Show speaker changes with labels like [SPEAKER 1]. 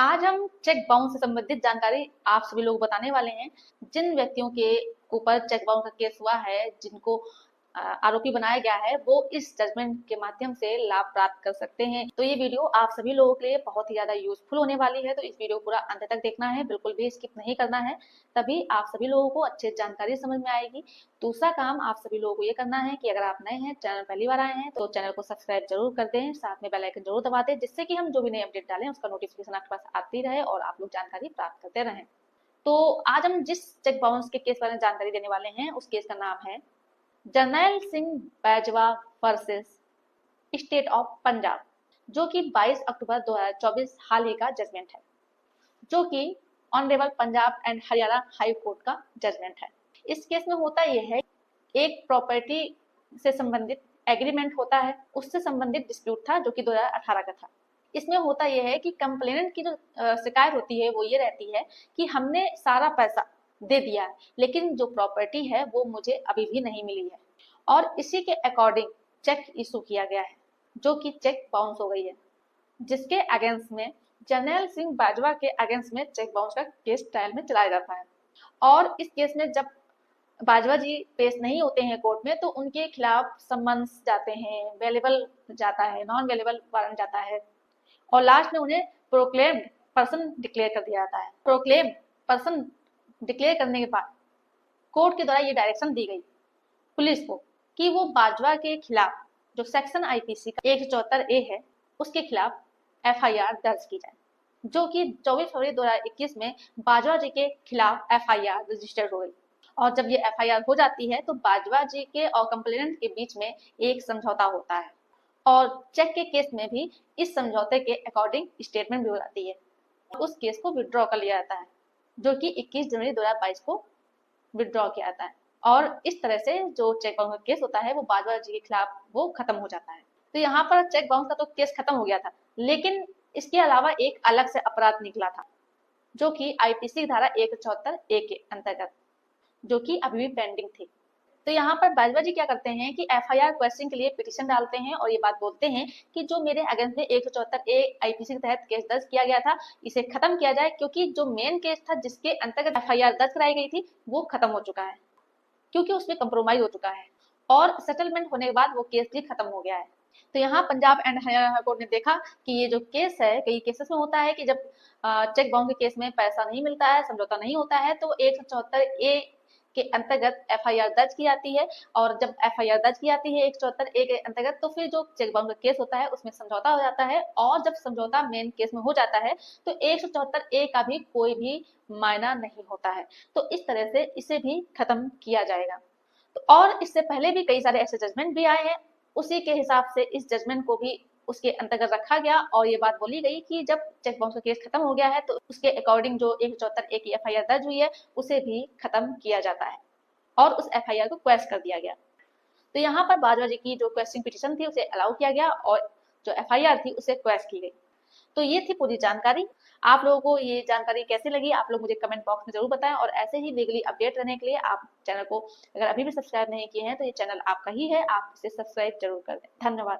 [SPEAKER 1] आज हम cheque bounce से संबंधित जानकारी आप सभी लोग बताने वाले हैं। जिन व्यक्तियों के ऊपर चेक बाउंस का केस हुआ है, जिनको आरोपी बनाया गया है, वो इस जजमेंट के माध्यम से लाभ प्राप्त कर सकते हैं। तो ये वीडियो आप सभी लोगों के लिए बहुत ही ज्यादा यूजफुल होने वाली है, तो इस वीडियो पूरा अंत तक देखना है, बिल्कुल भी स्किप नहीं करना है, तभी आप सभी लोगों को अच्छी जानकारी समझ में आएगी। दूसरा काम आप सभी लोगों को ये करना है कि अगर आप नए हैं, चैनल पहली बार आए हैं, तो चैनल को सब्सक्राइब जरूर कर दें, साथ में बेल आइकन जरूर दबा दें, जिससे कि हम जो भी नए अपडेट डालें उसका नोटिफिकेशन आपके पास आती रहे और आप लोग जानकारी प्राप्त करते रहें। तो आज हम जिस चेक बाउंस के केस बारे में जानकारी देने वाले हैं, उस केस का नाम है Jarnail Singh Baijwa versus state of Punjab, जो कि 22 अक्टूबर 2024 हाल ही का जजमेंट है, जो कि honourable Punjab and Haryana high court का जजमेंट है। इस केस में होता यह है, एक प्रॉपर्टी से संबंधित एग्रीमेंट होता है, उससे संबंधित डिस्प्यूट था जो कि 2018 का था। इसमें होता यह है कि कंप्लेनेंट की जो शिकायत होती है वो ये रहती है कि हमने सारा पैसा दे दिया है, लेकिन जो प्रॉपर्टी है वो मुझे अभी भी नहीं मिली है, और इसी के अकॉर्डिंग चेक इशू किया गया है, जो कि चेक बाउंस हो गई है, जिसके अगेंस्ट में जरनैल सिंह बाजवा के अगेंस्ट में चेक बाउंस का केस ट्रायल में चलाया जाता है। और इस केस में जब बाजवा जी पेश नहीं होते हैं कोर्ट में, तो उनके खिलाफ समन्स जाते हैं, वेलेबल जाता है, नॉन वेलेबल वारंट जाता है, और लास्ट में उन्हें प्रोक्लेम्ड पर्सन डिक्लेयर कर दिया जाता है। प्रोक्लेम पर्सन डिक्लेयर करने के बाद कोर्ट के द्वारा ये डायरेक्शन दी गई पुलिस को कि वो बाजवा के खिलाफ जो सेक्शन आईपीसी का 174A है, उसके खिलाफ एफआईआर दर्ज की जाए, जो कि 24 फरवरी 2021 में बाजवा जी के खिलाफ एफआईआर रजिस्टर्ड हो गई। और जब ये एफआईआर हो जाती है, तो बाजवा जी के और कंप्लेनेंट के बीच में एक समझौता होता है, और चेक के केस में भी इस समझौते के अकॉर्डिंग स्टेटमेंट भी हो जाती है। उस केस को विड्रॉ कर लिया जाता है, जो कि 21 जनवरी 2022 को विड्रॉ किया जाता है, और इस तरह से जो चेक बाउंस का केस होता है वो बाजवा जी के खिलाफ वो खत्म हो जाता है। तो यहाँ पर चेक बाउंस का तो केस खत्म हो गया था, लेकिन इसके अलावा एक अलग से अपराध निकला था, जो कि आईपीसी धारा 174A के अंतर्गत, जो कि अभी भी पेंडिंग थी। तो यहाँ पर बाजवा जी क्या करते हैं कि एफआईआर क्वेश्चन के लिए पिटीशन डालते हैं, और ये बात बोलते हैं कि जो मेरे अगेंस्ट में 174A आईपीसी के तहत केस दर्ज किया गया था, इसे खत्म किया जाए, क्योंकि जो मेन केस था जिसके अंतर्गत एफआईआर दर्ज कराई गई थी वो खत्म हो चुका है, क्योंकि उसमें कंप्रोमाइज हो चुका है, और सेटलमेंट होने के बाद वो केस भी खत्म हो गया है। तो यहाँ पंजाब एंड हरियाणा कोर्ट ने देखा कि ये जो केस है, कई केसेस में होता है कि जब चेक बाउंस के केस में पैसा नहीं मिलता है, समझौता नहीं होता है, तो 174A के अंतर्गत एफआईआर दर्ज की जाती है, और जब एफआईआर दर्ज की जाती है 174A के अंतर्गत, तो फिर जो चेक बाउंस का केस होता है उसमें समझौता हो जाता है, और जब समझौता मेन केस में हो जाता है तो 174A का भी कोई भी मायना नहीं होता है। तो इस तरह से इसे भी खत्म किया जाएगा। तो और इससे पहले भी कई सारे ऐसे जजमेंट भी आए हैं, उसी के हिसाब से इस जजमेंट को भी उसके अंतर्गत रखा गया, और ये बात बोली गई कि जब चेक बाउंस का केस खत्म हो गया है, तो उसके अकॉर्डिंग जो 174A की एफआईआर दर्ज हुई है उसे भी खत्म किया जाता है, और उस एफआईआर को क्वेश कर दिया गया। तो यहाँ पर बाजवा जी की जो क्वेश्चन पिटीशन थी उसे अलाउ किया गया, और जो एफआईआर थी उसे क्वेश की गई। तो ये थी पूरी जानकारी। आप लोगों को ये जानकारी कैसी लगी, आप लोग मुझे कमेंट बॉक्स में जरूर बताएं, और ऐसे ही लीगली अपडेट रहने के लिए आप चैनल को अगर अभी भी सब्सक्राइब नहीं किए हैं, तो ये चैनल आपका ही है, आप इसे सब्सक्राइब जरूर कर दें। धन्यवाद।